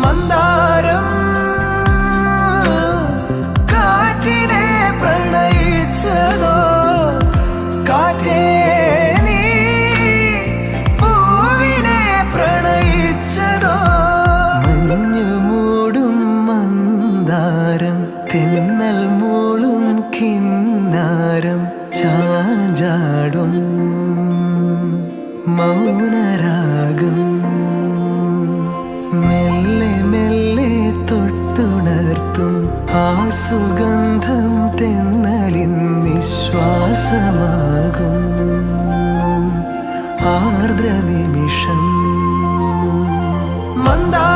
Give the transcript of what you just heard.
മന്ദാരം കാറ്റിനെ പ്രണയിച്ചതോ, കാറ്റേ നീ പൂവിനെ പ്രണയിച്ചതോ. മഞ്ഞു മൂടും മന്ദാരം, തെന്നൽ മൂളും കിന്നാരം, ചാഞ്ചാടും മൗനരാഗം, മെല്ലെ മെല്ലെ തൊട്ടുണർത്തും ആ സുഗന്ധം തെന്നലിൻ നിശ്വാസമാകും ആർദ്ര നിമിഷം. മന്ദാരം